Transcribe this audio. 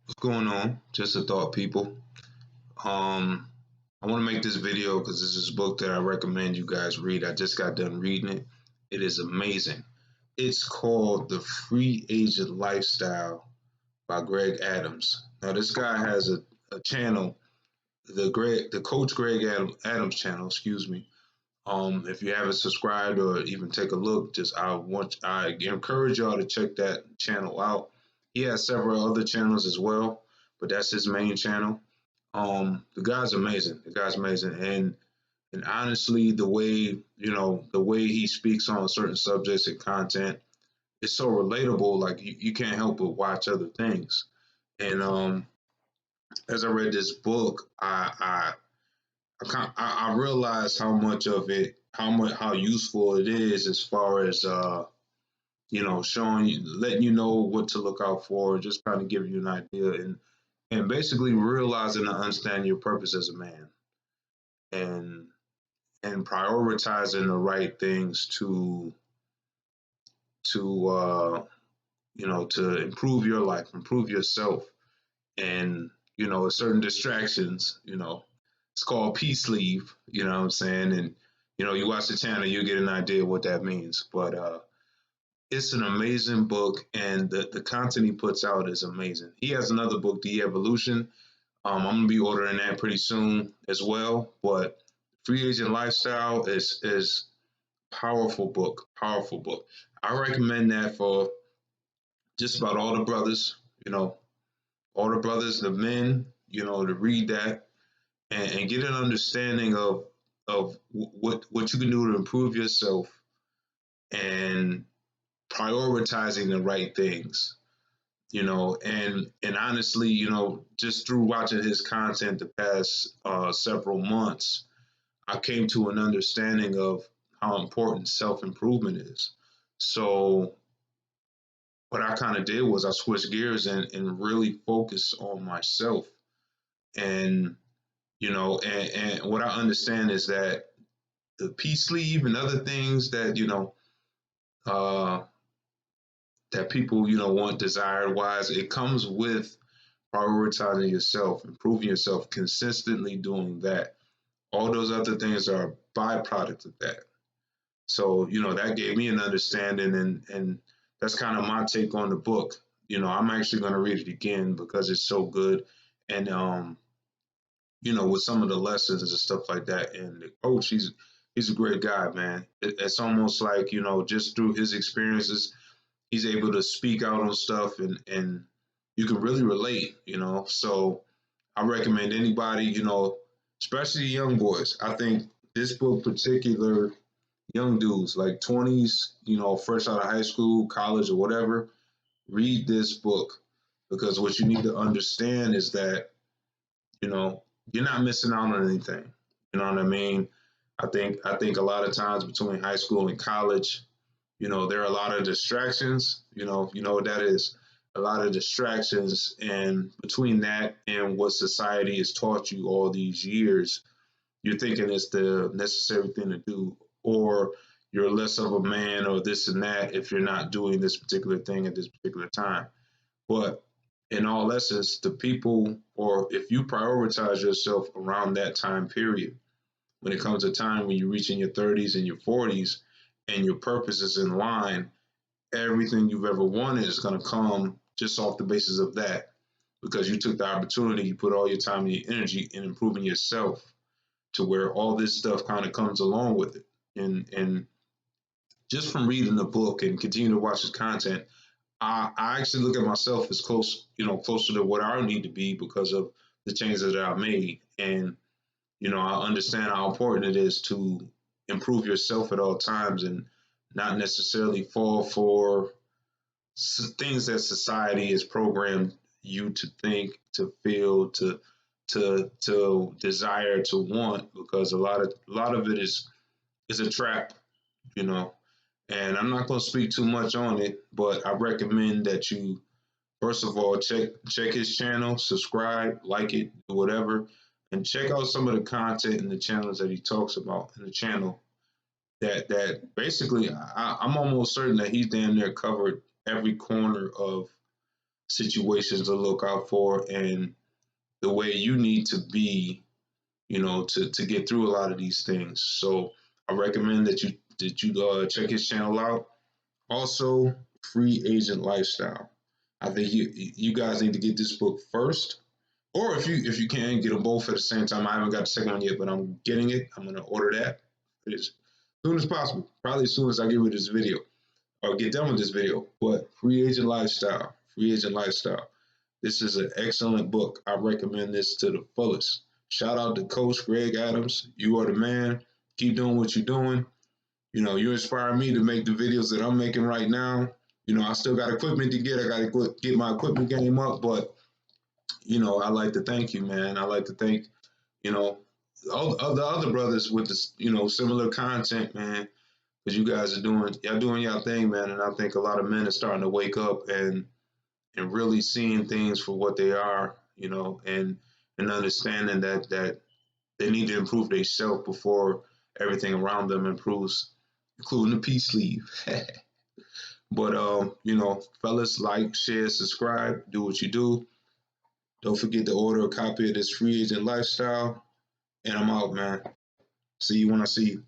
What's going on? Just a thought, people. Um, I want to make this video because this is a book that I recommend you guys read. I just got done reading it. It is amazing. It's called The Free Agent Lifestyle by Greg Adams. Now, this guy has a channel, the Coach Adams channel. Excuse me. If you haven't subscribed or even take a look, I encourage y'all to check that channel out. He has several other channels as well, but that's his main channel. The guy's amazing. The guy's amazing, and honestly, the way he speaks on certain subjects and content is so relatable. Like you can't help but watch other things. And as I read this book, I realized how much of it, how useful it is as far as showing you, letting you know what to look out for, just kind of giving you an idea and basically realizing and understanding your purpose as a man and prioritizing the right things to improve your life, improve yourself, and certain distractions. It's called peace leave. You know what I'm saying? And you watch the channel, you get an idea what that means. But it's an amazing book, and the content he puts out is amazing. He has another book, The Evolution. I'm gonna be ordering that pretty soon as well. But Free Agent Lifestyle is powerful book, powerful book. I recommend that for just about all the brothers. You know, all the brothers, the men. To read that and get an understanding of what you can do to improve yourself and prioritizing the right things. And honestly, just through watching his content the past several months, I came to an understanding of how important self improvement is. So what I kind of did was I switched gears and really focused on myself. And and what I understand is that the peace leave and other things that uh, that people want desired wise, it comes with prioritizing yourself, improving yourself, consistently doing that. All those other things are byproducts of that. So, that gave me an understanding, and that's kind of my take on the book. I'm actually going to read it again because it's so good. And, with some of the lessons and stuff like that. And the coach, he's a great guy, man. It's almost like, just through his experiences, he's able to speak out on stuff and you can really relate. So I recommend anybody, especially young boys. I think this book particular young dudes like 20s, fresh out of high school, college, or whatever, read this book because what you need to understand is that, you know, you're not missing out on anything. You know what I mean? I think a lot of times between high school and college, there are a lot of distractions. You know what that is. A lot of distractions, and between that and what society has taught you all these years, you're thinking it's the necessary thing to do, or you're less of a man, or this and that if you're not doing this particular thing at this particular time. But in all essence, the people, or if you prioritize yourself around that time period, when it comes a time when you reach in your 30s and your 40s and your purpose is in line, everything you've ever wanted is going to come just off the basis of that because you took the opportunity, you put all your time and your energy in improving yourself to where all this stuff kind of comes along with it. And just from reading the book and continuing to watch his content, I actually look at myself as closer to what I need to be because of the changes that I've made. And, I understand how important it is to improve yourself at all times and not necessarily fall for things that society has programmed you to think, to feel, to desire, to want, because a lot of it is a trap, you know. And I'm not going to speak too much on it, but I recommend that you first of all check his channel, subscribe, like it, do whatever, and check out some of the content and the channels that he talks about in the channel. That basically, I'm almost certain that he's damn near covered every corner of situations to look out for, and the way you need to be, to get through a lot of these things. So I recommend that you check his channel out. Also, Free Agent Lifestyle. I think you guys need to get this book first, or if you can get them both at the same time. I haven't got the second one yet, but I'm getting it. I'm gonna order that as soon as possible. Probably as soon as I get with this video or get done with this video. But Free Agent Lifestyle, Free Agent Lifestyle. This is an excellent book. I recommend this to the fullest. Shout out to Coach Greg Adams. You are the man. Keep doing what you're doing. You inspire me to make the videos that I'm making right now. I still got equipment to get. I got to get my equipment game up, but I like to thank you, man. I like to thank, you know, all the other brothers with this, similar content, man. Because you guys are doing y'all thing, man. And I think a lot of men are starting to wake up and really seeing things for what they are, and understanding that they need to improve themselves before everything around them improves, including the peace leave. But fellas, like, share, subscribe, do what you do. Don't forget to order a copy of this Free Agent Lifestyle. And I'm out, man. See you when I see you.